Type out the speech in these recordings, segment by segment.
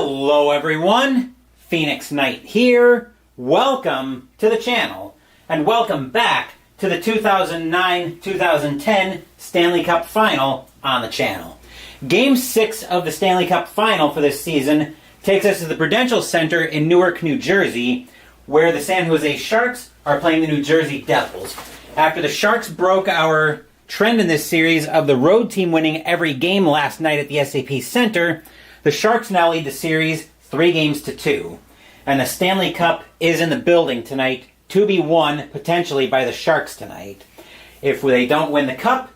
Hello everyone, Phoenix Knight here. Welcome to the channel, and welcome back to the 2009-2010 Stanley Cup Final on the channel. Game 6 of the Stanley Cup Final for this season takes us to the Prudential Center in Newark, New Jersey, where the San Jose Sharks are playing the New Jersey Devils. After the Sharks broke our trend in this series of the road team winning every game last night at the SAP Center, the Sharks now lead the series 3-2. And the Stanley Cup is in the building tonight to be won potentially by the Sharks tonight. If they don't win the Cup,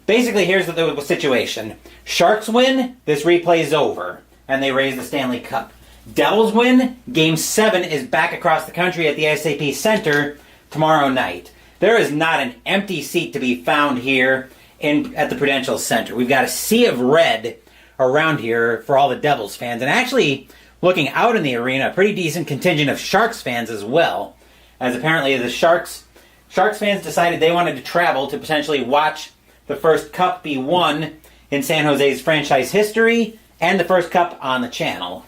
basically here's the situation. Sharks win, this replay is over, and they raise the Stanley Cup. Devils win, Game 7 is back across the country at the SAP Center tomorrow night. There is not an empty seat to be found here at the Prudential Center. We've got a sea of red around here for all the Devils fans, and actually, looking out in the arena, a pretty decent contingent of Sharks fans as well, as apparently the Sharks fans decided they wanted to travel to potentially watch the first Cup be won in San Jose's franchise history, and the first Cup on the channel.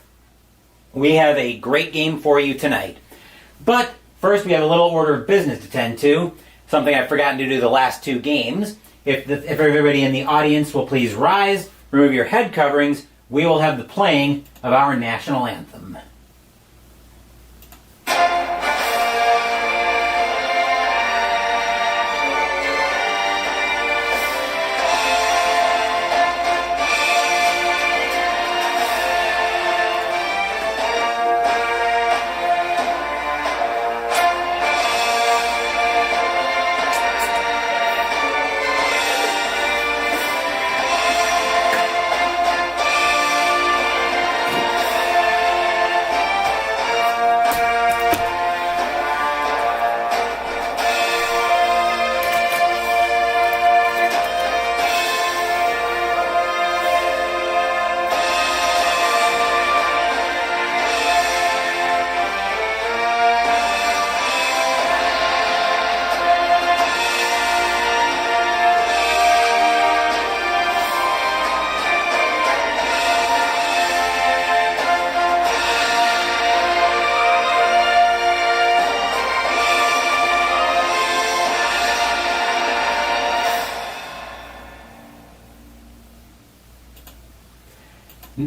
We have a great game for you tonight. But first we have a little order of business to tend to, something I've forgotten to do the last two games. If everybody in the audience will please rise, remove your head coverings, we will have the playing of our national anthem.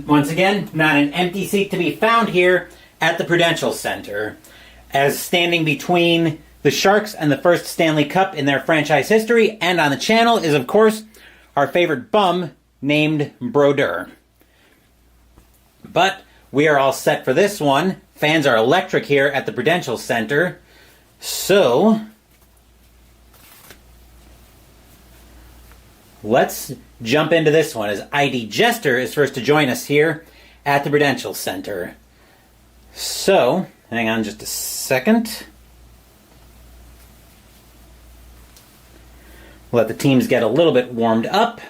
Once again, not an empty seat to be found here at the Prudential Center, as standing between the Sharks and the first Stanley Cup in their franchise history, and on the channel is, of course, our favorite bum named Brodeur. But we are all set for this one. Fans are electric here at the Prudential Center. So let's jump into this one, as ID Jester is first to join us here at the Prudential Center. So, hang on just a second. Let the teams get a little bit warmed up.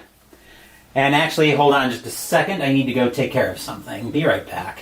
And actually, hold on just a second. I need to go take care of something. Be right back.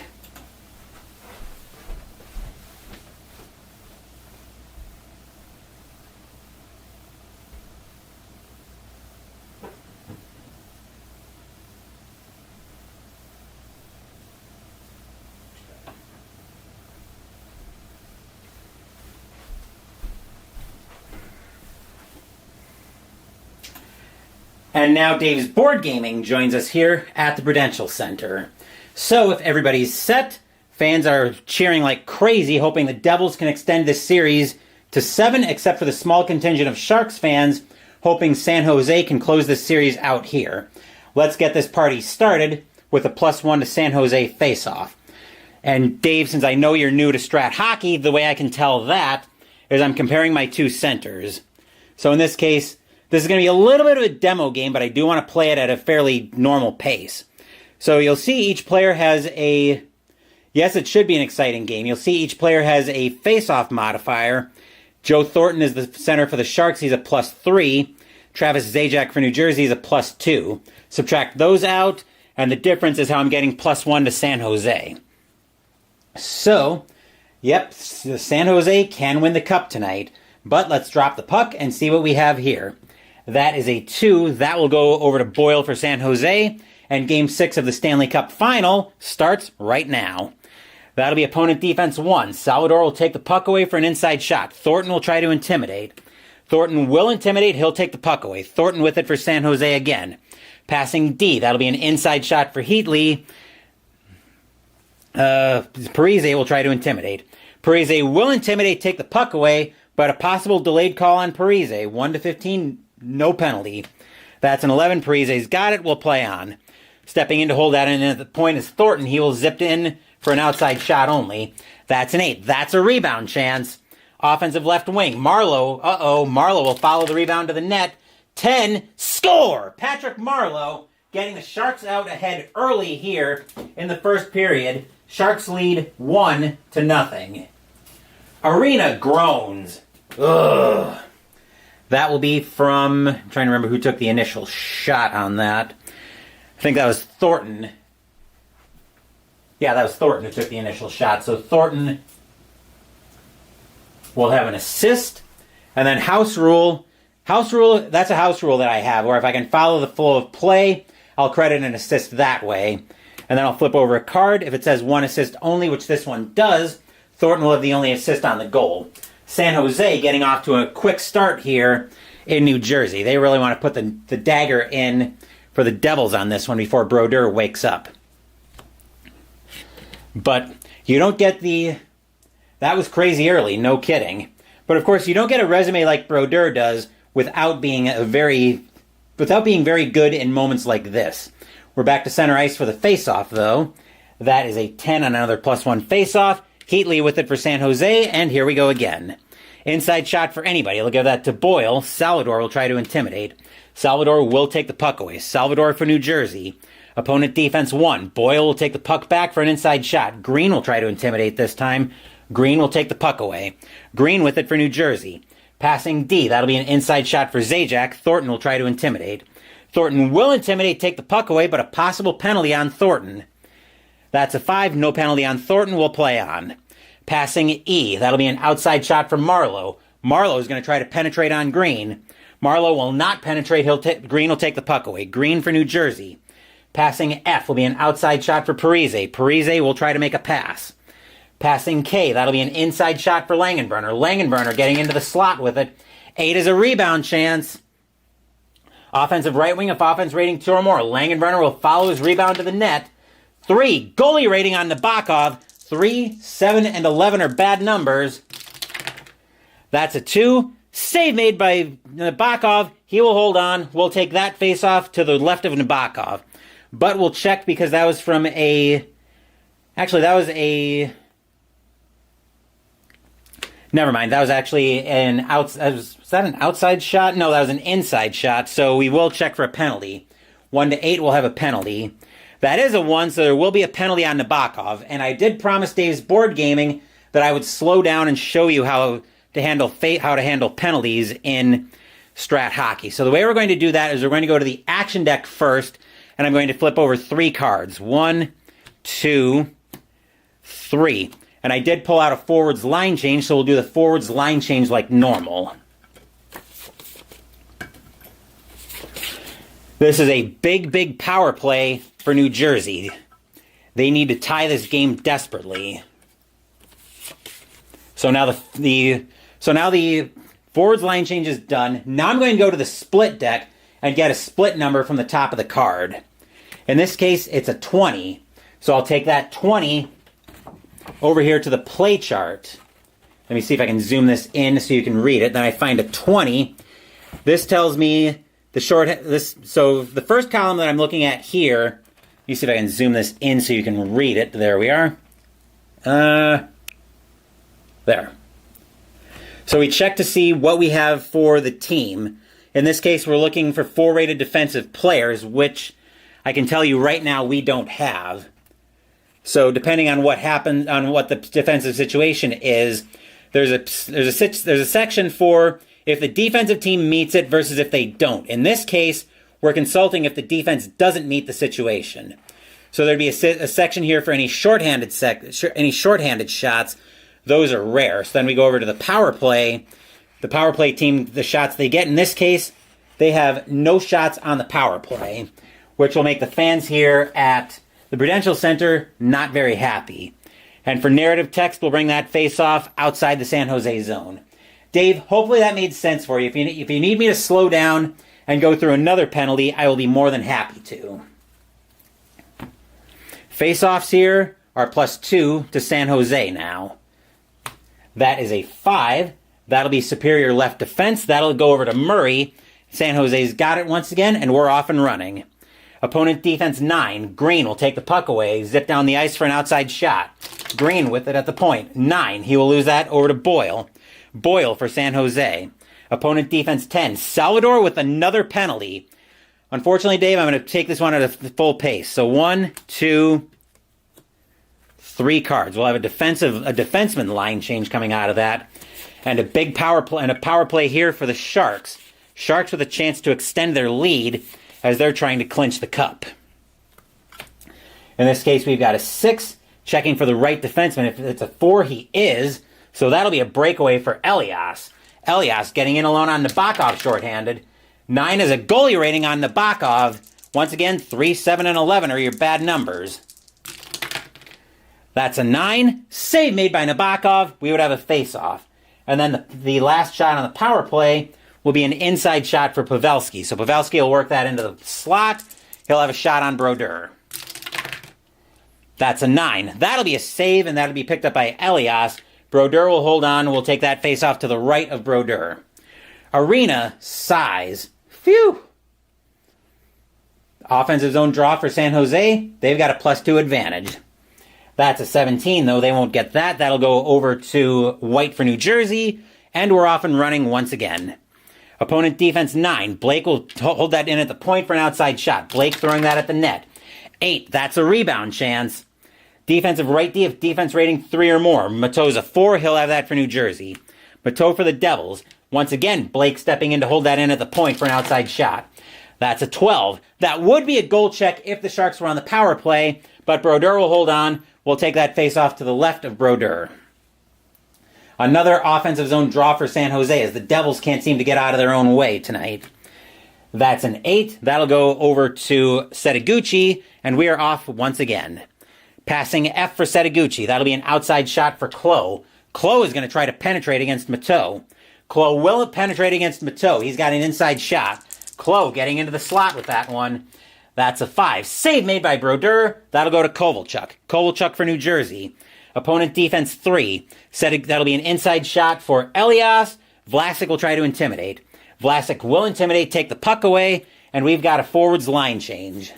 And now Dave's Board Gaming joins us here at the Prudential Center. So if everybody's set, fans are cheering like crazy, hoping the Devils can extend this series to 7, except for the small contingent of Sharks fans, hoping San Jose can close this series out here. Let's get this party started with a +1 to San Jose face-off. And Dave, since I know you're new to Strat Hockey, the way I can tell that is I'm comparing my two centers. So in this case, this is going to be a little bit of a demo game, but I do want to play it at a fairly normal pace. So you'll see each player has a... Yes, it should be an exciting game. You'll see each player has a face-off modifier. Joe Thornton is the center for the Sharks. He's a +3. Travis Zajac for New Jersey is a +2. Subtract those out, and the difference is how I'm getting +1 to San Jose. So, yep, San Jose can win the Cup tonight. But let's drop the puck and see what we have here. That is a 2. That will go over to Boyle for San Jose. And Game 6 of the Stanley Cup Final starts right now. That'll be opponent defense 1. Salvador will take the puck away for an inside shot. Thornton will try to intimidate. Thornton will intimidate. He'll take the puck away. Thornton with it for San Jose again. Passing D. That'll be an inside shot for Heatley. Parise will try to intimidate. Parise will intimidate, take the puck away, but a possible delayed call on Parise. 1-15, no penalty. That's an 11. Parise's got it. We'll play on. Stepping in to hold that in at the point is Thornton. He will zip in for an outside shot only. That's an 8. That's a rebound chance. Offensive left wing. Marlowe. Marlowe will follow the rebound to the net. 10. Score! Patrick Marlowe getting the Sharks out ahead early here in the first period. Sharks lead 1-0. Arena groans. Ugh. That will be from... I'm trying to remember who took the initial shot on that. I think that was Thornton. Yeah, that was Thornton who took the initial shot. So Thornton will have an assist. And then house rule. House rule, that's a house rule that I have, where if I can follow the flow of play, I'll credit an assist that way. And then I'll flip over a card. If it says 1 assist only, which this one does, Thornton will have the only assist on the goal. San Jose getting off to a quick start here in New Jersey. They really want to put the dagger in for the Devils on this one before Brodeur wakes up. But you don't get that was crazy early, no kidding. But of course, you don't get a resume like Brodeur does without being very good in moments like this. We're back to center ice for the face-off, though. That is a 10 on another +1 face-off. Heatley with it for San Jose, and here we go again. Inside shot for anybody. I'll give that to Boyle. Salvador will try to intimidate. Salvador will take the puck away. Salvador for New Jersey. Opponent defense 1. Boyle will take the puck back for an inside shot. Green will try to intimidate this time. Green will take the puck away. Green with it for New Jersey. Passing D. That'll be an inside shot for Zajac. Thornton will try to intimidate. Thornton will intimidate, take the puck away, but a possible penalty on Thornton. That's a 5. No penalty on Thornton. We'll play on. Passing E. That'll be an outside shot for Marlowe. Marlowe is going to try to penetrate on Green. Marlowe will not penetrate. Green will take the puck away. Green for New Jersey. Passing F will be an outside shot for Parise. Parise will try to make a pass. Passing K. That'll be an inside shot for Langenbrunner. Langenbrunner getting into the slot with it. 8 is a rebound chance. Offensive right wing, if offense rating 2 or more. Langenbrunner will follow his rebound to the net. 3. Goalie rating on Nabokov. 3, 7, and 11 are bad numbers. That's a 2. Save made by Nabokov. He will hold on. We'll take that face-off to the left of Nabokov. But we'll check because that was from a... Actually, that was a... Never mind. That was actually an outside... Was that an outside shot? No, that was an inside shot. So we will check for a penalty. 1-8 will have a penalty. That is a 1, so there will be a penalty on Nabokov. And I did promise Dave's Board Gaming that I would slow down and show you how to handle penalties in Strat Hockey. So the way we're going to do that is we're going to go to the action deck first, and I'm going to flip over 3 cards. 1, 2, 3. And I did pull out a forwards line change, so we'll do the forwards line change like normal. This is a big, big power play for New Jersey. They need to tie this game desperately. So now the forwards line change is done. Now I'm going to go to the split deck and get a split number from the top of the card. In this case, it's a 20. So I'll take that 20 over here to the play chart. Let me see if I can zoom this in so you can read it. Then I find a 20. This tells me so the first column that I'm looking at here, let me see if I can zoom this in so you can read it. There we are. There. So we check to see what we have for the team. In this case, we're looking for 4-rated defensive players, which I can tell you right now we don't have. So depending on what happens, on what the defensive situation is, there's a section for if the defensive team meets it versus if they don't. In this case, we're consulting if the defense doesn't meet the situation. So there'd be a section here for any shorthanded shots. Those are rare. So then we go over to the power play. The power play team, the shots they get in this case, they have no shots on the power play. which will make the fans here at the Prudential Center not very happy. And for narrative text, we'll bring that face-off outside the San Jose zone. Dave, hopefully that made sense for you. If you need me to slow down and go through another penalty, I will be more than happy to. Face-offs here are +2 to San Jose now. That is a 5. That'll be superior left defense. That'll go over to Murray. San Jose's got it once again, and we're off and running. Opponent defense 9. Green will take the puck away, zip down the ice for an outside shot. Green with it at the point. 9. He will lose that over to Boyle. Boyle for San Jose. Opponent defense 10. Salvador with another penalty. Unfortunately, Dave, I'm going to take this one at a full pace. So 1, 2, 3 cards. We'll have a defenseman line change coming out of that. And a big power play here for the Sharks. Sharks with a chance to extend their lead as they're trying to clinch the cup. In this case, we've got a 6 checking for the right defenseman. If it's a 4, he is. So that'll be a breakaway for Elias. Elias getting in alone on Nabokov shorthanded. 9 is a goalie rating on Nabokov. Once again, 3, 7, and 11 are your bad numbers. That's a 9. Save made by Nabokov. We would have a face-off. And then the last shot on the power play will be an inside shot for Pavelski. So Pavelski will work that into the slot. He'll have a shot on Brodeur. That's a 9. That'll be a save, and that'll be picked up by Elias. Brodeur will hold on. We'll take that face-off to the right of Brodeur. Arena, size. Phew! Offensive zone draw for San Jose. They've got a +2 advantage. That's a 17, though. They won't get that. That'll go over to White for New Jersey, and we're off and running once again. Opponent defense 9. Blake will hold that in at the point for an outside shot. Blake throwing that at the net. 8. That's a rebound chance. Defensive right defense rating 3 or more. Mateau's a 4. He'll have that for New Jersey. Mateau for the Devils. Once again, Blake stepping in to hold that in at the point for an outside shot. That's a 12. That would be a goal check if the Sharks were on the power play, but Brodeur will hold on. We'll take that face-off to the left of Brodeur. Another offensive zone draw for San Jose as the Devils can't seem to get out of their own way tonight. That's an 8. That'll go over to Setaguchi, and we are off once again. Passing F for Setaguchi. That'll be an outside shot for Cloh. Cloh is going to try to penetrate against Mateau. Cloh will penetrate against Mateau. He's got an inside shot. Cloh getting into the slot with that one. That's a 5. Save made by Brodeur. That'll go to Kovalchuk. Kovalchuk for New Jersey. Opponent defense 3. That'll be an inside shot for Elias. Vlasic will try to intimidate. Vlasic will intimidate, take the puck away, and we've got a forwards line change.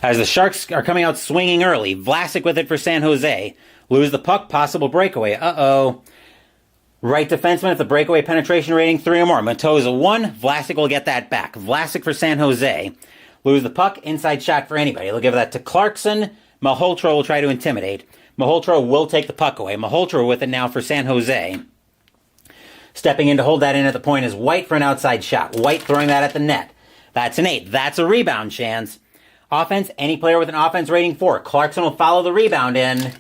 As the Sharks are coming out swinging early, Vlasic with it for San Jose. Lose the puck, possible breakaway. Uh-oh. Right defenseman at the breakaway penetration rating 3 or more. Mateau's a 1. Vlasic will get that back. Vlasic for San Jose. Lose the puck, inside shot for anybody. They'll give that to Clarkson. Malhotra will try to intimidate. Malhotra will take the puck away. Malhotra with it now for San Jose. Stepping in to hold that in at the point is White for an outside shot. White throwing that at the net. That's an 8. That's a rebound chance. Offense, any player with an offense rating 4. Clarkson will follow the rebound in.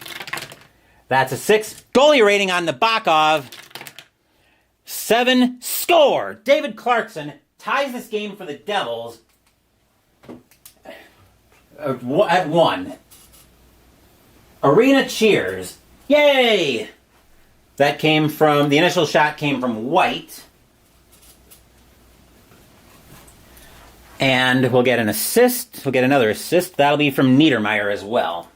That's a 6. Goalie rating on Nabokov. 7. Score! David Clarkson ties this game for the Devils at 1. Arena cheers. Yay! That came from, the initial shot came from White. And we'll get an assist. We'll get another assist. That'll be from Niedermeyer as well.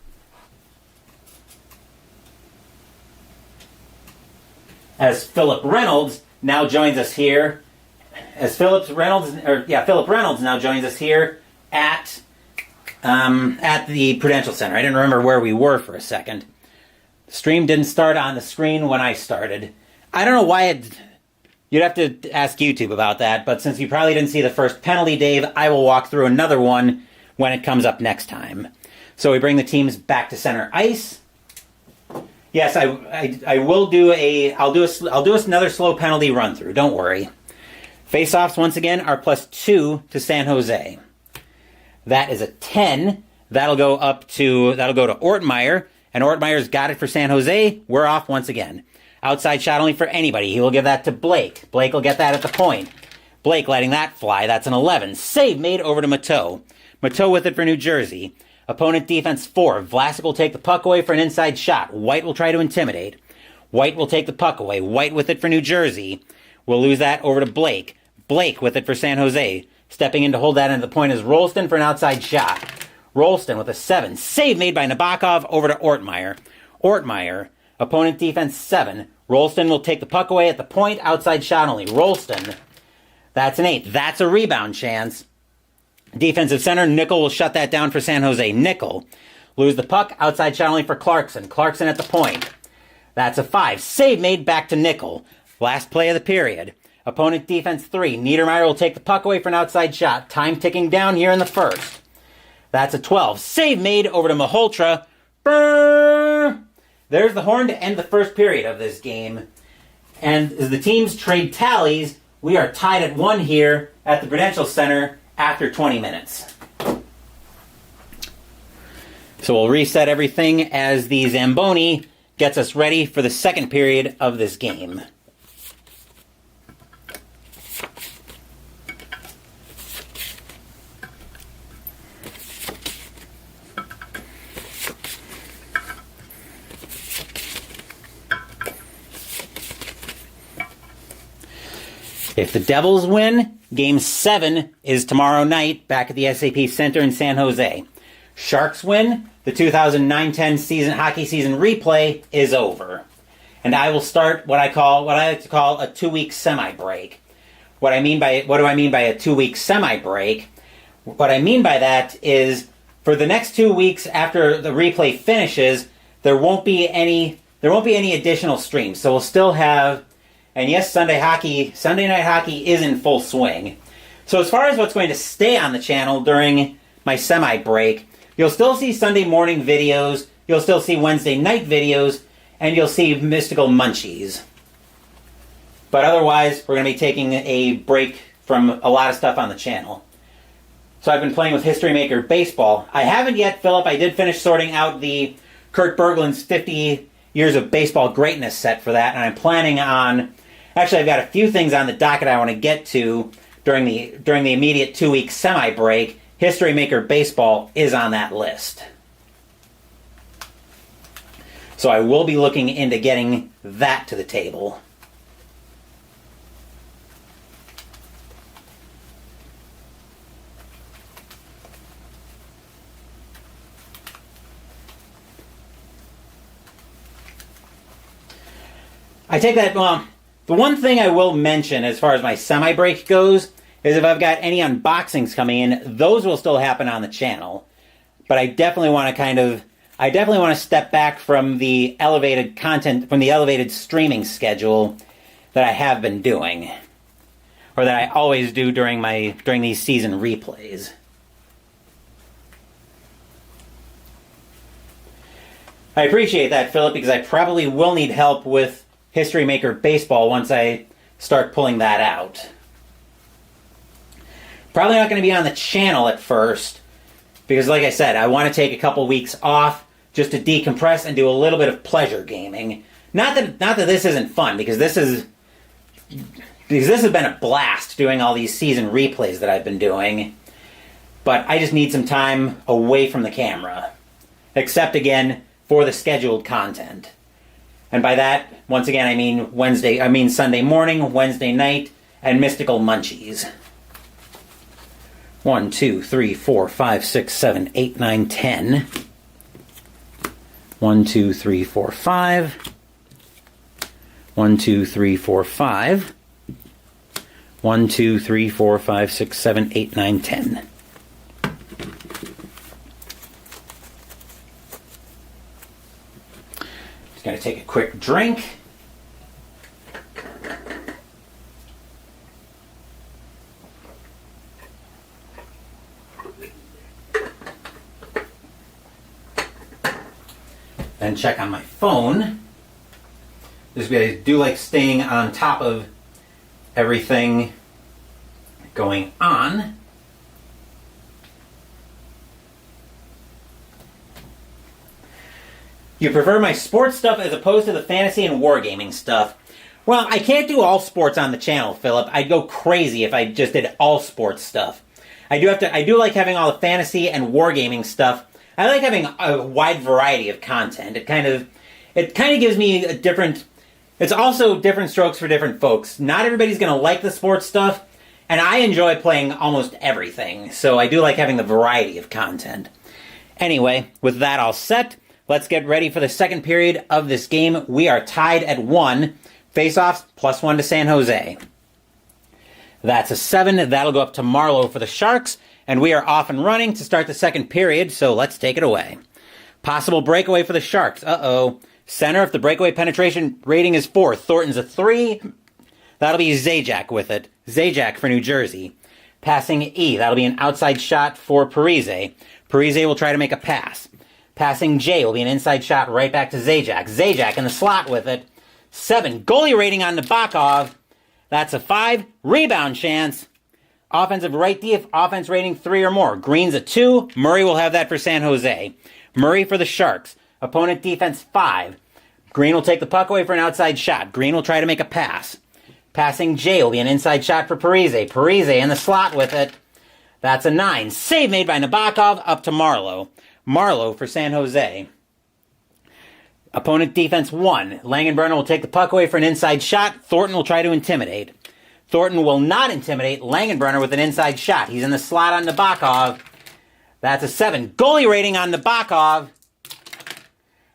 As Philip Reynolds now joins us here. Philip Reynolds now joins us here at the Prudential Center. I didn't remember where we were for a second. The stream didn't start on the screen when I started. I don't know why you'd have to ask YouTube about that, but since you probably didn't see the first penalty, Dave, I will walk through another one when it comes up next time. So we bring the teams back to center ice. Yes, I will do I'll do another slow penalty run through. Don't worry. Face-offs once again are +2 to San Jose. That is a 10. That'll go to Ortmeyer, and Ortmeyer's got it for San Jose. We're off once again. Outside shot only for anybody. He will give that to Blake. Blake will get that at the point. Blake letting that fly. That's an 11. Save made over to Mateau. Mateau with it for New Jersey. Opponent defense 4. Vlasic will take the puck away for an inside shot. White will try to intimidate. White will take the puck away. White with it for New Jersey. We'll lose that over to Blake. Blake with it for San Jose. Stepping in to hold that into the point is Rolston for an outside shot. Rolston with a 7. Save made by Nabokov over to Ortmeyer. Ortmeyer. Opponent defense 7. Rolston will take the puck away at the point. Outside shot only. Rolston. That's an 8. That's a rebound chance. Defensive center. Nickel will shut that down for San Jose. Nickel. Lose the puck. Outside shot only for Clarkson. Clarkson at the point. That's a 5. Save made back to Nickel. Last play of the period. Opponent defense 3. Niedermeyer will take the puck away for an outside shot. Time ticking down here in the first. That's a 12. Save made over to Malhotra. Brrr! There's the horn to end the first period of this game. And as the teams trade tallies, we are tied at 1 here at the Prudential Center after 20 minutes. So we'll reset everything as the Zamboni gets us ready for the second period of this game. If the Devils win, Game 7 is tomorrow night back at the SAP Center in San Jose. Sharks win, the 2009-10 hockey season replay is over. And I will start what I like to call a 2-week semi-break. What do I mean by a 2-week semi-break? What I mean by that is for the next 2 weeks after the replay finishes, there won't be any additional streams. So we'll still have. And yes, Sunday night hockey is in full swing. So as far as what's going to stay on the channel during my semi-break, you'll still see Sunday morning videos, you'll still see Wednesday night videos, and you'll see Mystical Munchies. But otherwise, we're going to be taking a break from a lot of stuff on the channel. So I've been playing with History Maker Baseball. I haven't yet, Philip. I did finish sorting out the Kurt Berglund's 50 Years of Baseball Greatness set for that, and I'm planning on. Actually, I've got a few things on the docket I want to get to during the immediate 2-week semi-break. History Maker Baseball is on that list. So I will be looking into getting that to the table. I take that, the one thing I will mention as far as my semi-break goes is if I've got any unboxings coming in, those will still happen on the channel. But I definitely want to step back from the elevated content, from the elevated streaming schedule that I have been doing. Or that I always do during these season replays. I appreciate that, Philip, because I probably will need help with History Maker Baseball once I start pulling that out. Probably not going to be on the channel at first, because like I said, I want to take a couple weeks off just to decompress and do a little bit of pleasure gaming. Not that this isn't fun, because this has been a blast doing all these season replays that I've been doing. But I just need some time away from the camera. Except again for the scheduled content. And by that, once again, I mean Sunday morning, Wednesday night, and Mystical Munchies. 1, 2, 3, 4, 5, 6, 7, 8, 9, 10. 1, 2, 3, 4, 5. 1, 2, 3, 4, 5. 1, 2, 3, 4, 5, 6, 7, 8, 9, 10. Just going to take a quick drink. Then check on my phone. Just I do like staying on top of everything going on. You prefer my sports stuff as opposed to the fantasy and wargaming stuff. Well, I can't do all sports on the channel, Philip. I'd go crazy if I just did all sports stuff. I do like having all the fantasy and wargaming stuff. I like having a wide variety of content. It kind of gives me a different... It's also different strokes for different folks. Not everybody's going to like the sports stuff, and I enjoy playing almost everything, so I do like having the variety of content. Anyway, with that all set, let's get ready for the second period of this game. We are tied at 1. Face-offs, +1 to San Jose. That's a 7. That'll go up to Marlowe for the Sharks, and we are off and running to start the second period, so let's take it away. Possible breakaway for the Sharks. Uh-oh. Center, if the breakaway penetration rating is 4. Thornton's a 3. That'll be Zajac with it. Zajac for New Jersey. Passing E. That'll be an outside shot for Parise. Parise will try to make a pass. Passing J will be an inside shot right back to Zajac. Zajac in the slot with it. 7. Goalie rating on Nabokov. That's a 5. Rebound chance. Offensive right D if offense rating 3 or more. Green's a 2. Murray will have that for San Jose. Murray for the Sharks. Opponent defense 5. Green will take the puck away for an outside shot. Green will try to make a pass. Passing J will be an inside shot for Parise. Parise in the slot with it. That's a 9. Save made by Nabokov up to Marlowe. Marlowe for San Jose. Opponent defense 1. Langenbrunner will take the puck away for an inside shot. Thornton will try to intimidate. Thornton will not intimidate Langenbrunner with an inside shot. He's in the slot on Nabokov. That's a 7. Goalie rating on Nabokov.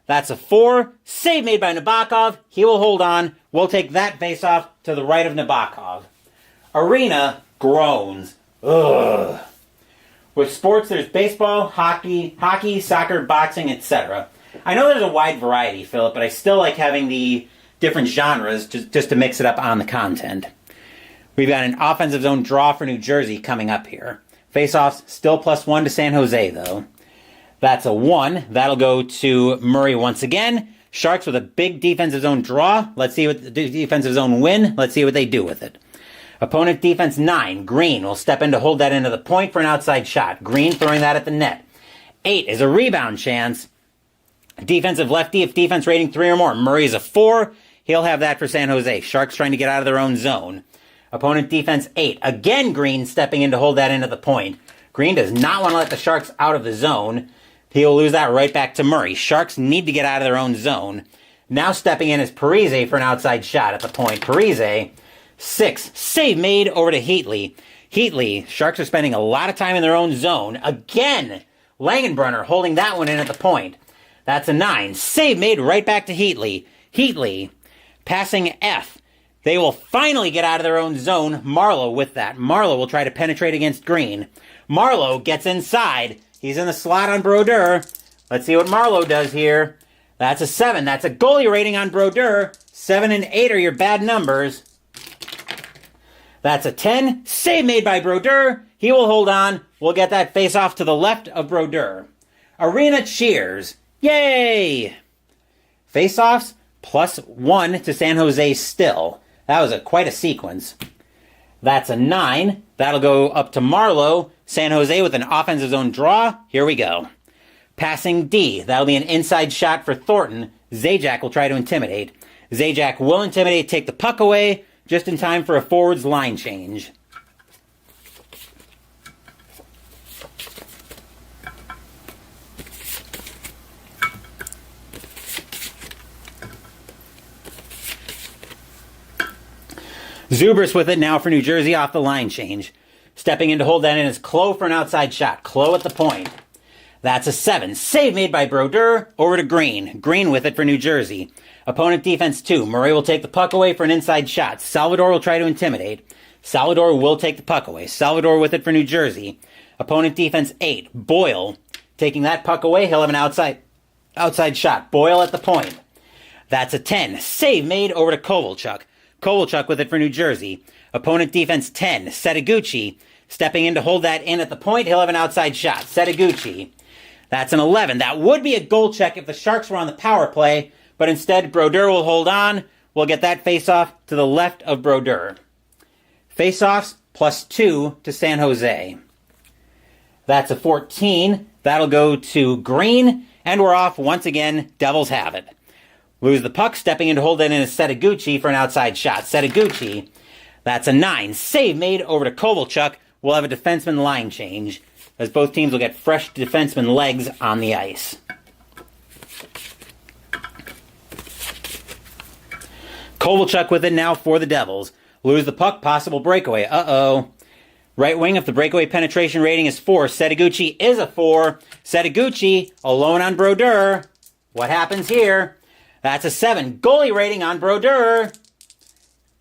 That's a 4. Save made by Nabokov. He will hold on. We'll take that face-off to the right of Nabokov. Arena groans. Ugh. With sports, there's baseball, hockey, soccer, boxing, etc. I know there's a wide variety, Philip, but I still like having the different genres just to mix it up on the content. We've got an offensive zone draw for New Jersey coming up here. Face-offs still +1 to San Jose, though. That's a 1. That'll go to Murray once again. Sharks with a big defensive zone draw. Let's see what the defensive zone win. Let's see what they do with it. Opponent defense 9. Green will step in to hold that into the point for an outside shot. Green throwing that at the net. 8 is a rebound chance. Defensive lefty if defense rating 3 or more. Murray's a 4. He'll have that for San Jose. Sharks trying to get out of their own zone. Opponent defense 8. Again, Green stepping in to hold that into the point. Green does not want to let the Sharks out of the zone. He'll lose that right back to Murray. Sharks need to get out of their own zone. Now stepping in is Parise for an outside shot at the point. Parise, 6. Save made over to Heatley. Heatley, Sharks are spending a lot of time in their own zone. Again, Langenbrunner holding that one in at the point. That's a 9. Save made right back to Heatley. Heatley, passing F. They will finally get out of their own zone. Marlowe with that. Marlowe will try to penetrate against Green. Marlowe gets inside. He's in the slot on Brodeur. Let's see what Marlowe does here. That's a 7. That's a goalie rating on Brodeur. 7 and 8 are your bad numbers. That's a 10. Save made by Brodeur. He will hold on. We'll get that face off to the left of Brodeur. Arena cheers. Yay! Face-offs +1 to San Jose still. That was quite a sequence. That's a 9. That'll go up to Marlowe. San Jose with an offensive zone draw. Here we go. Passing D. That'll be an inside shot for Thornton. Zajac will try to intimidate. Zajac will intimidate, take the puck away, just in time for a forwards line change. Zubris with it now for New Jersey off the line change. Stepping in to hold that in is Klo for an outside shot. Klo at the point. That's a 7. Save made by Brodeur. Over to Green. Green with it for New Jersey. Opponent defense 2. Murray will take the puck away for an inside shot. Salvador will try to intimidate. Salvador will take the puck away. Salvador with it for New Jersey. Opponent defense 8. Boyle taking that puck away. He'll have an outside shot. Boyle at the point. That's a 10. Save made over to Kovalchuk. Kovalchuk with it for New Jersey. Opponent defense 10. Setaguchi stepping in to hold that in at the point. He'll have an outside shot. Setaguchi. That's an 11. That would be a goal check if the Sharks were on the power play, but instead Brodeur will hold on. We'll get that face-off to the left of Brodeur. Face-offs +2 to San Jose. That's a 14. That'll go to Green. And we're off once again. Devils have it. Lose the puck, stepping in to hold it in is Setaguchi for an outside shot. Setaguchi, that's a 9. Save made over to Kovalchuk. We'll have a defenseman line change, as both teams will get fresh defenseman legs on the ice. Kovalchuk with it now for the Devils. Lose the puck, possible breakaway. Uh-oh. Right wing, if the breakaway penetration rating is 4, Setaguchi is a 4. Setaguchi, alone on Brodeur. What happens here? That's a 7. Goalie rating on Brodeur.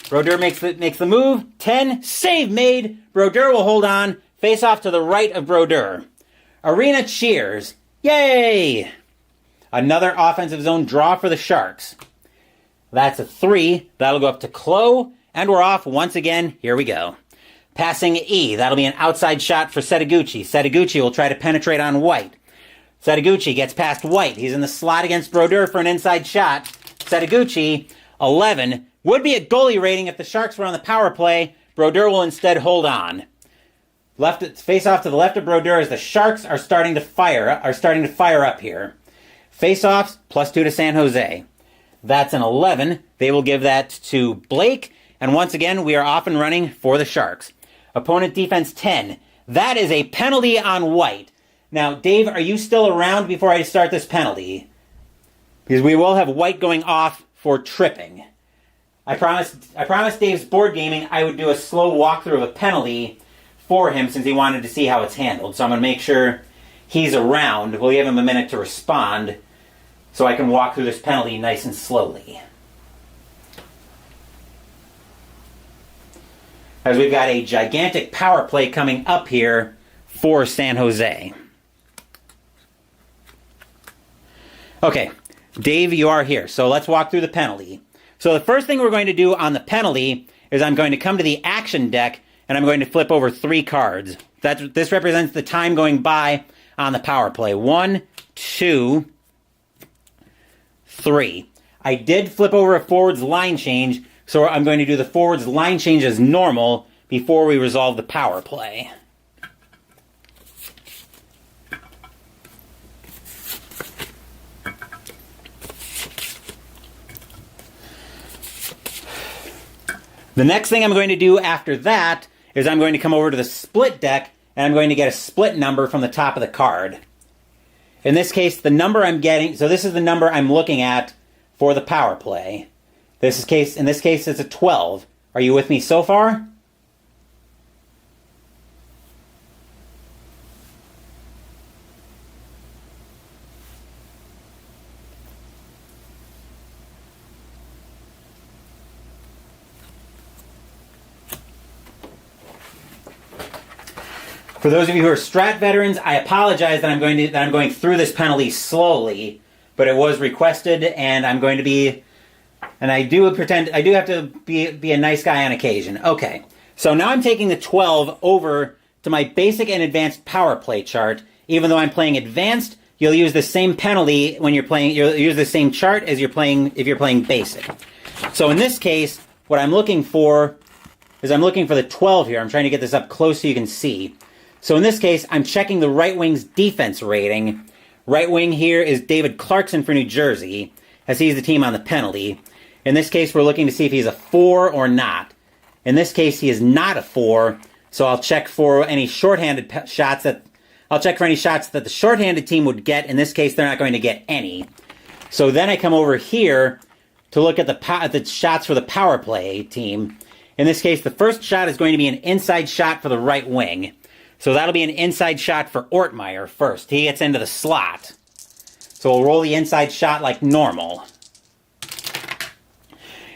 Brodeur makes the move. 10. Save made. Brodeur will hold on. Face off to the right of Brodeur. Arena cheers. Yay! Another offensive zone draw for the Sharks. That's a 3. That'll go up to Klo. And we're off once again. Here we go. Passing E. That'll be an outside shot for Setaguchi. Setaguchi will try to penetrate on White. Setaguchi gets past White. He's in the slot against Brodeur for an inside shot. Setaguchi, 11. Would be a goalie rating if the Sharks were on the power play. Brodeur will instead hold on. Face off to the left of Brodeur as the Sharks are starting to fire up here. Face offs, +2 to San Jose. That's an 11. They will give that to Blake. And once again, we are off and running for the Sharks. Opponent defense 10. That is a penalty on White. Now, Dave, are you still around before I start this penalty? Because we will have White going off for tripping. I promised Dave's board gaming I would do a slow walkthrough of a penalty for him since he wanted to see how it's handled. So I'm going to make sure he's around. We'll give him a minute to respond so I can walk through this penalty nice and slowly. As we've got a gigantic power play coming up here for San Jose. Okay, Dave, you are here. So let's walk through the penalty. So the first thing we're going to do on the penalty is I'm going to come to the action deck and I'm going to flip over 3 cards. This represents the time going by on the power play. 1, 2, 3. I did flip over a forwards line change, so I'm going to do the forwards line change as normal before we resolve the power play. The next thing I'm going to do after that is I'm going to come over to the split deck and I'm going to get a split number from the top of the card. In this case, the number I'm getting, so this is the number I'm looking at for the power play. In this case, it's a 12. Are you with me so far? For those of you who are Strat veterans, I apologize that I'm going through this penalty slowly, but it was requested, and I'm going to be, and I do have to be a nice guy on occasion. Okay, so now I'm taking the 12 over to my basic and advanced power play chart. Even though I'm playing advanced, you'll use the same penalty when you're playing. You'll use the same chart as if you're playing basic. So in this case, what I'm looking for is I'm looking for the 12 here. I'm trying to get this up close so you can see. So in this case, I'm checking the right wing's defense rating. Right wing here is David Clarkson for New Jersey, as he's the team on the penalty. In this case, we're looking to see if he's a 4 or not. In this case, he is not a 4, so I'll check for any shorthanded shots I'll check for any shots that the shorthanded team would get. In this case, they're not going to get any. So then I come over here to look at the shots for the power play team. In this case, the first shot is going to be an inside shot for the right wing. So that'll be an inside shot for Ortmeyer first. He gets into the slot. So we'll roll the inside shot like normal.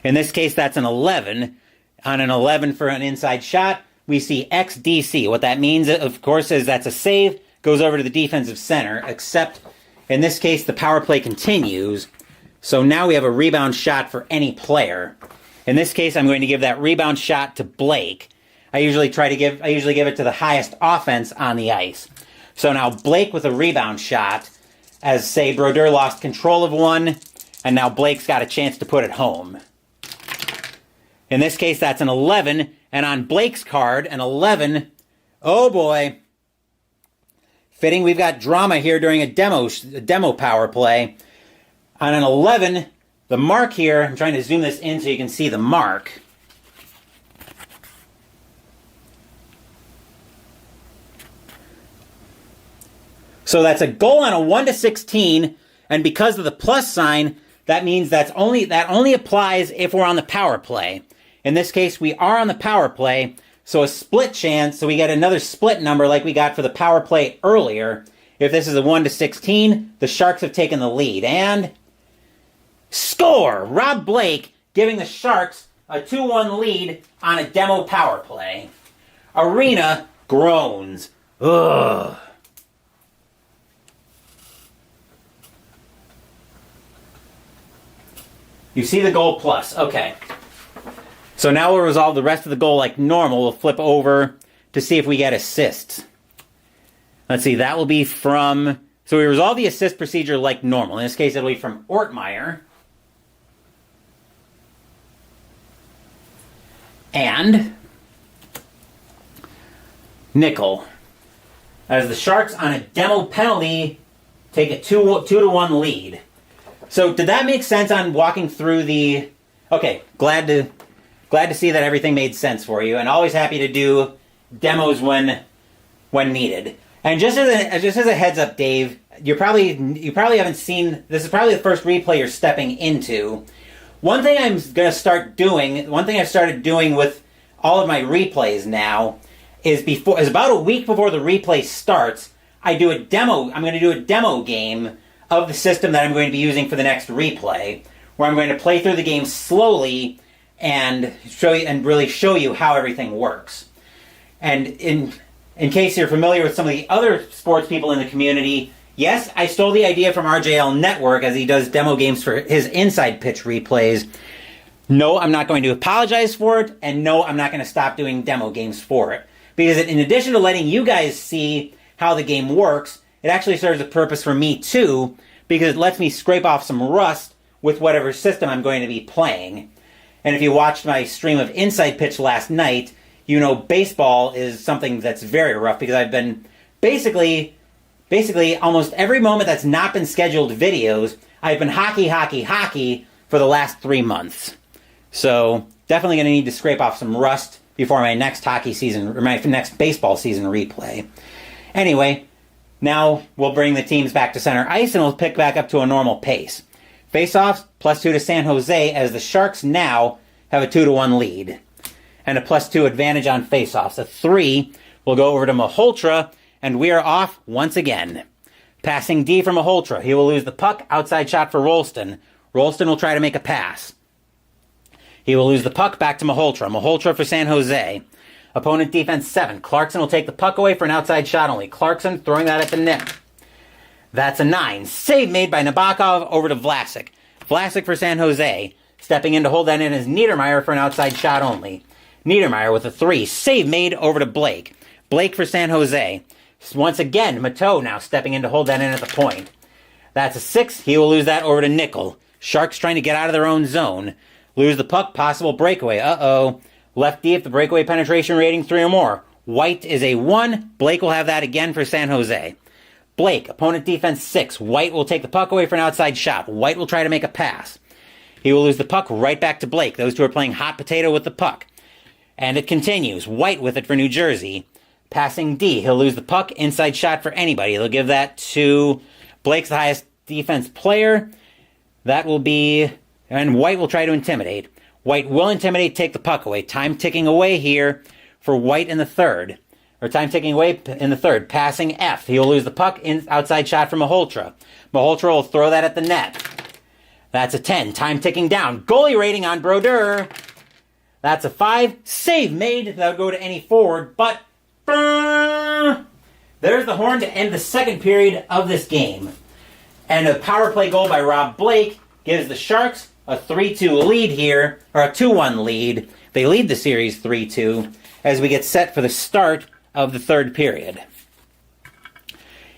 In this case, that's an 11. On an 11 for an inside shot, we see XDC. What that means, of course, is that's a save. Goes over to the defensive center, except in this case, the power play continues. So now we have a rebound shot for any player. In this case, I'm going to give that rebound shot to Blake. I usually give it to the highest offense on the ice. So now Blake with a rebound shot, as say Brodeur lost control of one, and now Blake's got a chance to put it home. In this case, that's an 11, and on Blake's card, an 11, oh boy, Fitting, we've got drama here during a demo power play. On an 11, the mark here, I'm trying to zoom this in so you can see the mark. So that's a goal on a 1 to 16, and because of the plus sign, that means that only applies if we're on the power play. In this case, we are on the power play, so a split chance, so we get another split number like we got for the power play earlier. If this is a 1 to 16, the Sharks have taken the lead. And score! Rob Blake giving the Sharks a 2-1 lead on a demo power play. Arena groans. Ugh. You see the goal plus. Okay. So now we'll resolve the rest of the goal like normal. We'll flip over to see if we get assists. Let's see, that will be from... So we resolve the assist procedure like normal. In this case, it'll be from Ortmeyer. And Nickel. As the Sharks on a demo penalty take a 2-1 lead. So did that make sense on walking through the... Okay, glad to see that everything made sense for you, and always happy to do demos when needed. And just as a heads up, Dave, you probably haven't seen, this is probably the first replay you're stepping into. One thing I've started doing with all of my replays now is about a week before the replay starts, I'm going to do a demo game of the system that I'm going to be using for the next replay, where I'm going to play through the game slowly and really show you how everything works. And in case you're familiar with some of the other sports people in the community, yes, I stole the idea from RJL Network as he does demo games for his inside pitch replays. No, I'm not going to apologize for it, and no, I'm not going to stop doing demo games for it. Because in addition to letting you guys see how the game works, it actually serves a purpose for me too, because it lets me scrape off some rust with whatever system I'm going to be playing. And if you watched my stream of Inside Pitch last night, you know baseball is something that's very rough, because I've been basically almost every moment that's not been scheduled videos, I've been hockey for the last 3 months. So definitely going to need to scrape off some rust before my next hockey season, or my next baseball season replay. Anyway, now we'll bring the teams back to center ice and we'll pick back up to a normal pace. Face-offs, +2 to San Jose, as the Sharks now have a 2-1 lead. And a +2 advantage on face-offs. A 3 will go over to Malhotra, and we are off once again. Passing D for Malhotra. He will lose the puck. Outside shot for Rolston. Rolston will try to make a pass. He will lose the puck back to Malhotra. Malhotra for San Jose. Opponent defense 7. Clarkson will take the puck away for an outside shot only. Clarkson throwing that at the net. That's a 9. Save made by Nabokov over to Vlasic. Vlasic for San Jose. Stepping in to hold that in is Niedermeyer for an outside shot only. Niedermeyer with a 3. Save made over to Blake. Blake for San Jose. Once again, Mateau now stepping in to hold that in at the point. That's a 6. He will lose that over to Nickel. Sharks trying to get out of their own zone. Lose the puck, possible breakaway. Uh-oh. Left D if the breakaway penetration rating 3 or more. White is a 1. Blake will have that again for San Jose. Blake, opponent defense 6. White will take the puck away for an outside shot. White will try to make a pass. He will lose the puck right back to Blake. Those two are playing hot potato with the puck. And it continues. White with it for New Jersey. Passing D. He'll lose the puck. Inside shot for anybody. They'll give that to Blake's the highest defense player. That will be... And White will try to intimidate. White will intimidate, take the puck away. Time ticking away here for White in the third. Or time ticking away in the third. Passing F. He'll lose the puck. Outside shot from Malhotra. Malhotra will throw that at the net. That's a 10. Time ticking down. Goalie rating on Brodeur. That's a 5. Save made. That would go to any forward. But there's the horn to end the second period of this game. And a power play goal by Rob Blake gives the Sharks a 3-2 lead here. Or a 2-1 lead. They lead the series 3-2 as we get set for the start of the third period.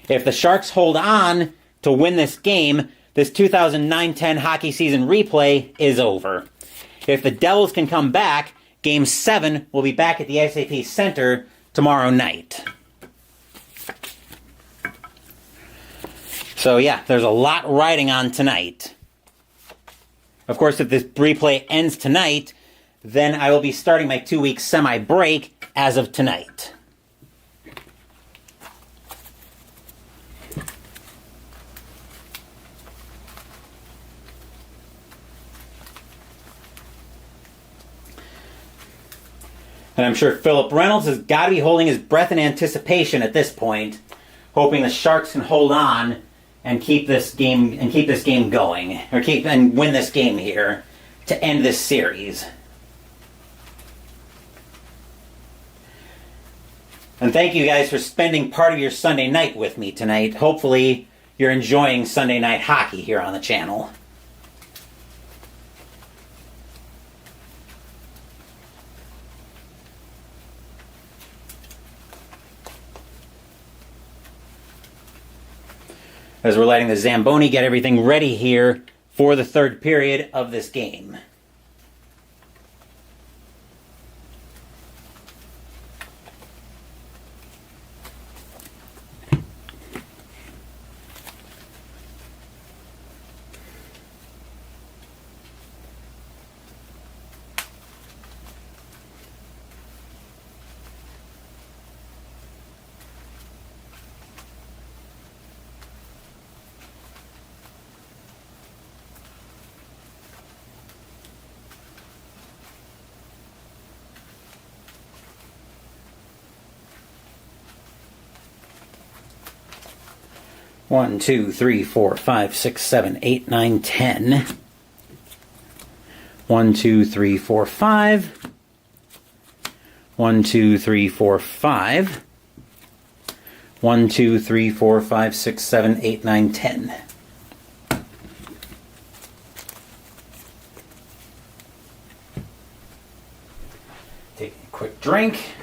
If the Sharks hold on to win this game, this 2009-10 hockey season replay is over. If the Devils can come back, Game 7 will be back at the SAP Center tomorrow night. So yeah, there's a lot riding on tonight. Of course, if this replay ends tonight, then I will be starting my 2-week semi-break as of tonight. And I'm sure Philip Reynolds has got to be holding his breath in anticipation at this point, hoping the Sharks can hold on and keep this game going, or win this game here to end this series. And thank you guys for spending part of your Sunday night with me tonight. Hopefully you're enjoying Sunday night hockey here on the channel. As we're letting the Zamboni get everything ready here for the third period of this game. One, two, three, four, five, six, seven, eight, nine, 10. 1, 2, 3, 4, 5. 1, 2, 3, 4, 5. 1, 2, 3, 4, 5, 6, 7, 8, 9, 10. Take a quick drink.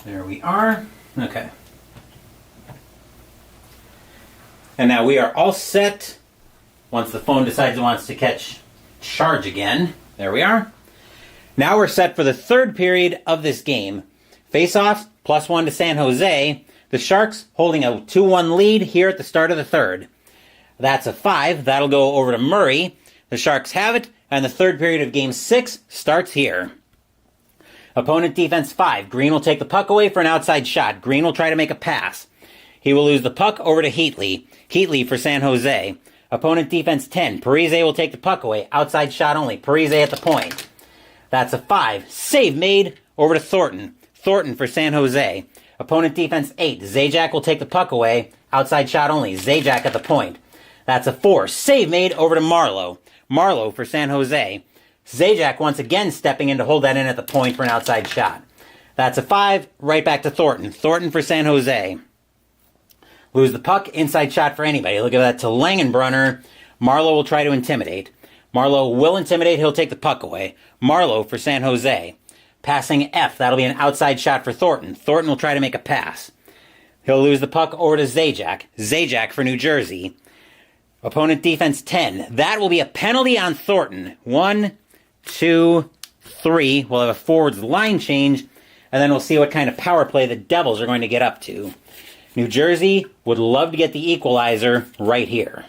There we are. Okay. And now we are all set. Once the phone decides it wants to charge again. There we are. Now we're set for the third period of this game. Face-offs, +1 to San Jose. The Sharks holding a 2-1 lead here at the start of the third. That's a 5. That'll go over to Murray. The Sharks have it, and the third period of Game 6 starts here. Opponent defense 5. Green will take the puck away for an outside shot. Green will try to make a pass. He will lose the puck over to Heatley. Heatley for San Jose. Opponent defense 10. Parise will take the puck away. Outside shot only. Parise at the point. That's a 5. Save made over to Thornton. Thornton for San Jose. Opponent defense 8. Zajac will take the puck away. Outside shot only. Zajac at the point. That's a 4. Save made over to Marlowe. Marlowe for San Jose. Zajac once again stepping in to hold that in at the point for an outside shot. That's a 5. Right back to Thornton. Thornton for San Jose. Lose the puck. Inside shot for anybody. Look at that to Langenbrunner. Marlowe will try to intimidate. Marlowe will intimidate. He'll take the puck away. Marlowe for San Jose. Passing F. That'll be an outside shot for Thornton. Thornton will try to make a pass. He'll lose the puck over to Zajac. Zajac for New Jersey. Opponent defense 10. That will be a penalty on Thornton. 1, 2, 3. We'll have a forwards line change, and then we'll see what kind of power play the Devils are going to get up to. New Jersey would love to get the equalizer right here.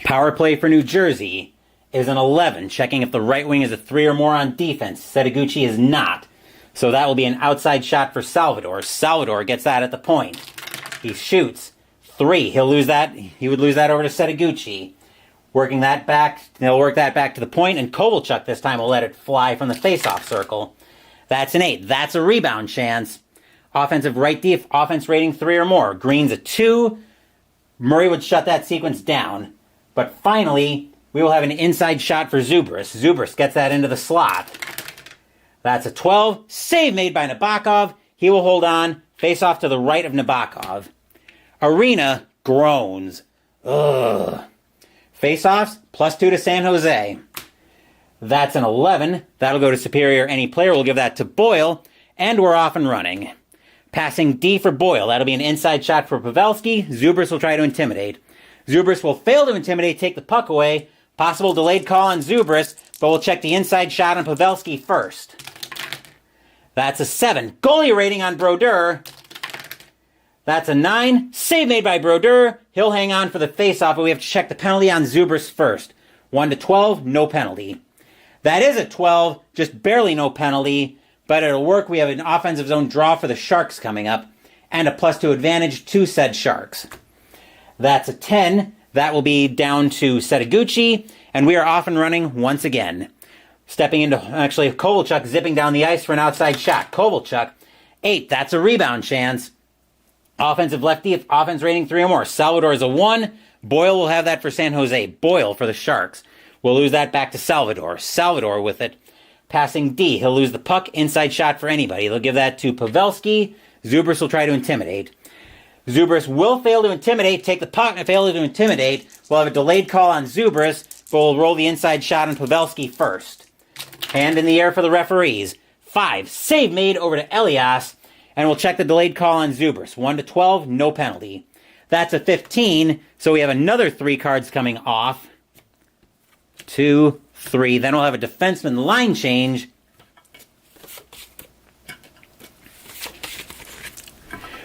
Power play for New Jersey is an 11, checking if the right wing is a 3 or more on defense. Setaguchi is not. So that will be an outside shot for Salvador. Salvador gets that at the point. He shoots 3. He'll lose that. He would lose that over to Setaguchi. Working that back. They'll work that back to the point, and Kovalchuk this time will let it fly from the face-off circle. That's an 8. That's a rebound chance. Offensive offense rating 3 or more. Green's a 2. Murray would shut that sequence down. But finally, we will have an inside shot for Zubris. Zubris gets that into the slot. That's a 12. Save made by Nabokov. He will hold on. Face off to the right of Nabokov. Arena groans. Ugh. Face-offs, +2 to San Jose. That's an 11. That'll go to Superior. Any player will give that to Boyle, and we're off and running. Passing D for Boyle. That'll be an inside shot for Pavelski. Zubris will try to intimidate. Zubris will fail to intimidate, take the puck away. Possible delayed call on Zubris, but we'll check the inside shot on Pavelski first. That's a 7. Goalie rating on Brodeur. That's a 9. Save made by Brodeur. He'll hang on for the faceoff, but we have to check the penalty on Zubris first. 1-12, no penalty. That is a 12, just barely no penalty, but it'll work. We have an offensive zone draw for the Sharks coming up, and a +2 advantage to said Sharks. That's a 10. That will be down to Setaguchi, and we are off and running once again. Stepping into, actually, Kovalchuk zipping down the ice for an outside shot. Kovalchuk, 8. That's a rebound chance. Offensive lefty, offense rating 3 or more. Salvador is a 1. Boyle will have that for San Jose. Boyle for the Sharks. We'll lose that back to Salvador. Salvador with it. Passing D. He'll lose the puck. Inside shot for anybody. They'll give that to Pavelski. Zubris will try to intimidate. Zubris will fail to intimidate. Take the puck and fail to intimidate. We'll have a delayed call on Zubris, but we'll roll the inside shot on Pavelski first. Hand in the air for the referees. 5. Save made over to Elias. And we'll check the delayed call on Zubris. 1-12, no penalty. That's a 15, so we have another 3 cards coming off. 2, 3. Then we'll have a defenseman line change.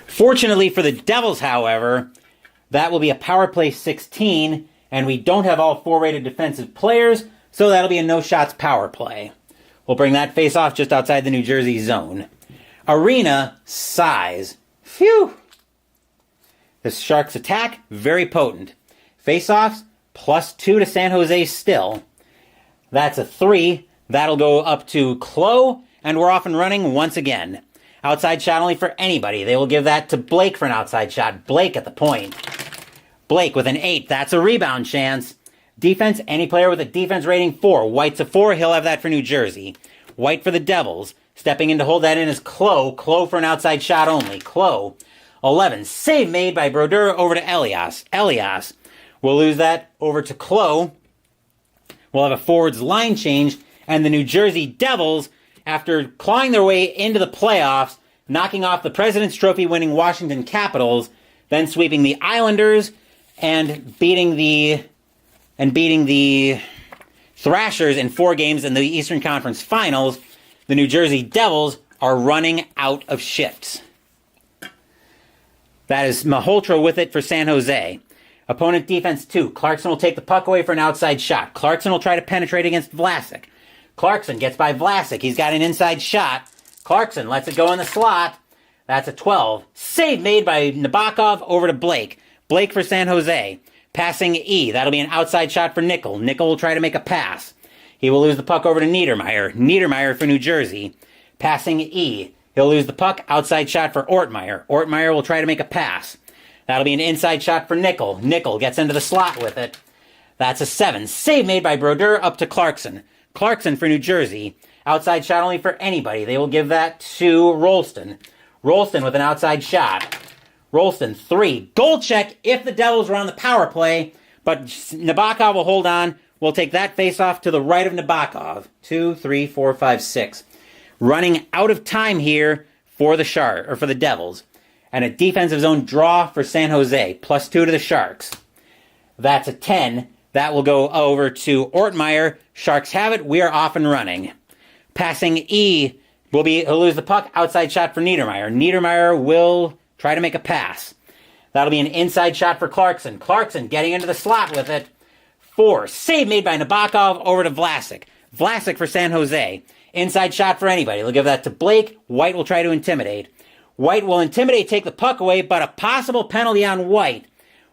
Fortunately for the Devils, however, that will be a power play 16, and we don't have all 4-rated defensive players, so that'll be a no-shots power play. We'll bring that face-off just outside the New Jersey zone. Arena, size. Phew! The Sharks' attack, very potent. Face-offs, +2 to San Jose still. That's a 3. That'll go up to Clough, and we're off and running once again. Outside shot only for anybody. They will give that to Blake for an outside shot. Blake at the point. Blake with an 8. That's a rebound chance. Defense, any player with a defense rating 4. White's a 4. He'll have that for New Jersey. White for the Devils. Stepping in to hold that in is Clough. Clough for an outside shot only. Clough. 11. Save made by Brodeur over to Elias. Elias. We'll lose that over to Clough. We'll have a forwards line change. And the New Jersey Devils, after clawing their way into the playoffs, knocking off the President's Trophy winning Washington Capitals, then sweeping the Islanders and beating the Thrashers in 4 games in the Eastern Conference Finals, the New Jersey Devils are running out of shifts. That is Malhotra with it for San Jose. Opponent defense 2. Clarkson will take the puck away for an outside shot. Clarkson will try to penetrate against Vlasic. Clarkson gets by Vlasic. He's got an inside shot. Clarkson lets it go in the slot. That's a 12. Save made by Nabokov over to Blake. Blake for San Jose. Passing E. That'll be an outside shot for Nickel. Nickel will try to make a pass. He will lose the puck over to Niedermeyer. Niedermeyer for New Jersey. Passing E. He'll lose the puck. Outside shot for Ortmeyer. Ortmeyer will try to make a pass. That'll be an inside shot for Nickel. Nickel gets into the slot with it. That's a 7. Save made by Brodeur up to Clarkson. Clarkson for New Jersey. Outside shot only for anybody. They will give that to Rolston. Rolston with an outside shot. Rolston, 3. Goal check if the Devils were on the power play, but Nabokov will hold on. We'll take that face-off to the right of Nabokov. 2, 3, 4, 5, 6. Running out of time here for the Devils. And a defensive zone draw for San Jose. +2 to the Sharks. That's a 10. That will go over to Ortmeyer. Sharks have it. We are off and running. Passing E. He'll lose the puck. Outside shot for Niedermeyer. Niedermeyer will try to make a pass. That'll be an inside shot for Clarkson. Clarkson getting into the slot with it. 4. Save made by Nabokov over to Vlasic. Vlasic for San Jose. Inside shot for anybody. They'll give that to Blake. White will try to intimidate. White will intimidate, take the puck away, but a possible penalty on White.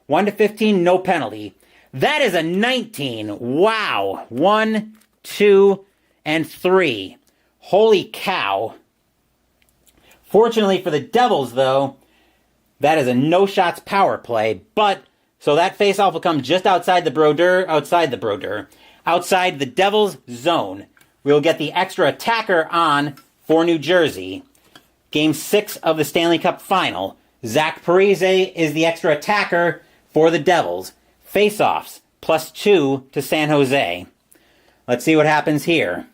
1-15, no penalty. That is a 19. Wow. 1, 2, and 3. Holy cow. Fortunately for the Devils, though, that is a no-shots power play, so that face-off will come just outside the Devils' zone. We'll get the extra attacker on for New Jersey. Game 6 of the Stanley Cup Final. Zach Parise is the extra attacker for the Devils. Face-offs, +2 to San Jose. Let's see what happens here.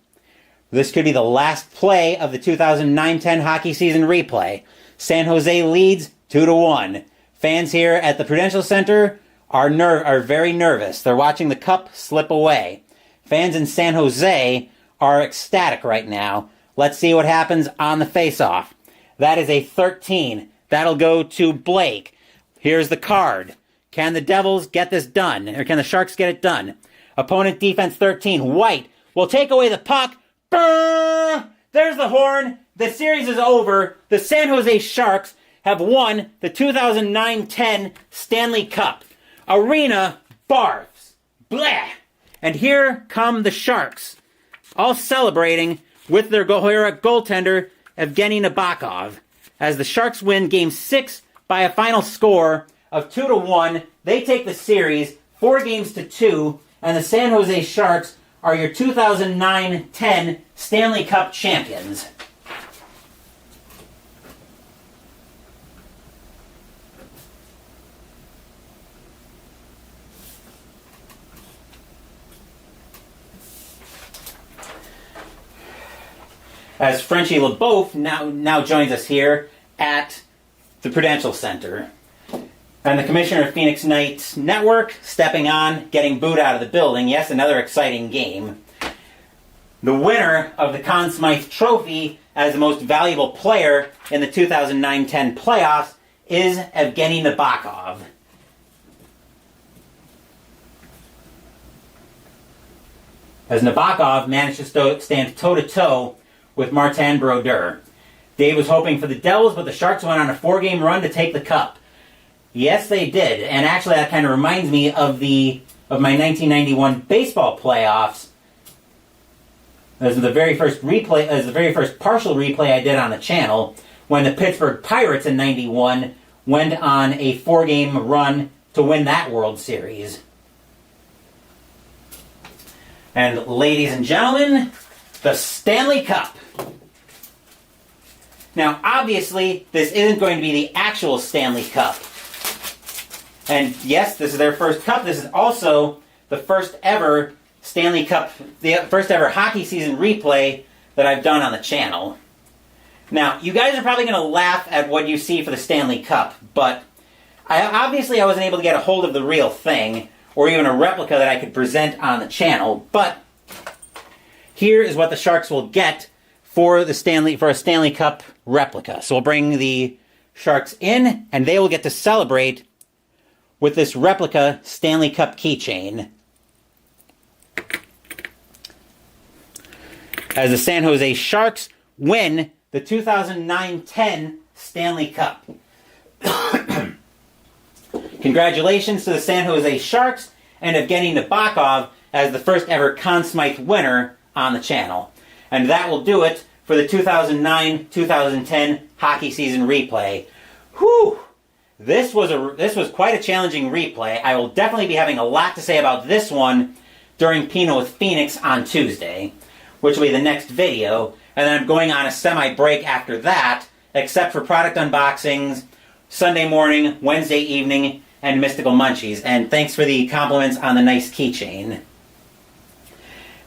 This could be the last play of the 2009-10 hockey season replay. San Jose leads 2-1. Fans here at the Prudential Center are very nervous. They're watching the cup slip away. Fans in San Jose are ecstatic right now. Let's see what happens on the face-off. That is a 13. That'll go to Blake. Here's the card. Can the Devils get this done? Or can the Sharks get it done? Opponent defense 13. White will take away the puck. Brrr! There's the horn. The series is over. The San Jose Sharks have won the 2009-10 Stanley Cup. Arena barfs. Blah! And here come the Sharks, all celebrating with their goaltender, Evgeny Nabokov. As the Sharks win Game 6 by a final score of 2-1, they take the series 4-2, and the San Jose Sharks are your 2009-10 Stanley Cup champions. As Frenchie LeBeouf now joins us here at the Prudential Center. And the commissioner of Phoenix Knights Network stepping on, getting booed out of the building. Yes, another exciting game. The winner of the Conn Smythe Trophy as the most valuable player in the 2009-10 playoffs is Evgeny Nabokov. As Nabokov managed to stand toe-to-toe with Martin Brodeur. Dave was hoping for the Devils, but the Sharks went on a 4-game run to take the cup. Yes, they did. And actually, that kind of reminds me of my 1991 baseball playoffs. As the very first partial replay I did on the channel, when the Pittsburgh Pirates in '91 went on a 4-game run to win that World Series. And ladies and gentlemen, the Stanley Cup. Now, obviously, this isn't going to be the actual Stanley Cup. And yes, this is their first cup. This is also the first ever Stanley Cup, the first ever hockey season replay that I've done on the channel. Now, you guys are probably going to laugh at what you see for the Stanley Cup, but I wasn't able to get a hold of the real thing, or even a replica that I could present on the channel, but here is what the Sharks will get for a Stanley Cup replica. So we'll bring the Sharks in, and they will get to celebrate with this replica Stanley Cup keychain. As the San Jose Sharks win the 2009-10 Stanley Cup. Congratulations to the San Jose Sharks and Evgeny Nabokov as the first ever Conn Smythe winner on the channel. And that will do it for the 2009-2010 hockey season replay. Whew! This was quite a challenging replay. I will definitely be having a lot to say about this one during Pinot with Phoenix on Tuesday, which will be the next video. And then I'm going on a semi-break after that, except for product unboxings, Sunday morning, Wednesday evening, and Mystical Munchies. And thanks for the compliments on the nice keychain.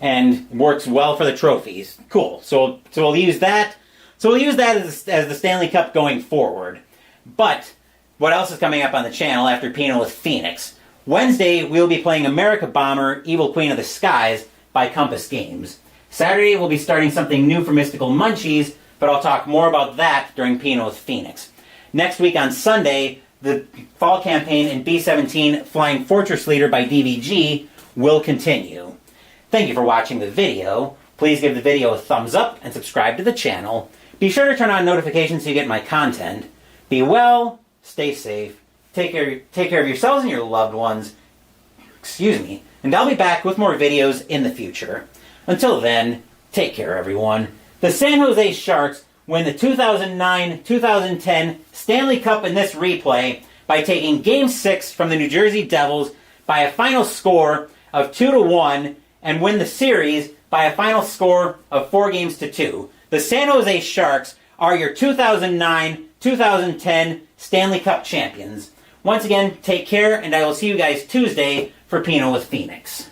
And works well for the trophies. Cool. So we'll use that. So we'll use that as the Stanley Cup going forward. But what else is coming up on the channel after Pinot with Phoenix? Wednesday, we'll be playing America Bomber, Evil Queen of the Skies by Compass Games. Saturday, we'll be starting something new for Mystical Munchies, but I'll talk more about that during Pinot with Phoenix. Next week on Sunday, the fall campaign in B-17 Flying Fortress Leader by DVG will continue. Thank you for watching the video. Please give the video a thumbs up and subscribe to the channel. Be sure to turn on notifications so you get my content. Be well, stay safe, take care of yourselves and your loved ones. And I'll be back with more videos in the future. Until then, take care everyone. The San Jose Sharks win the 2009-2010 Stanley Cup in this replay by taking Game 6 from the New Jersey Devils by a final score of 2-1 and win the series by a final score of 4-2. The San Jose Sharks are your 2009-2010 Stanley Cup champions. Once again, take care, and I will see you guys Tuesday for Pinot with Phoenix.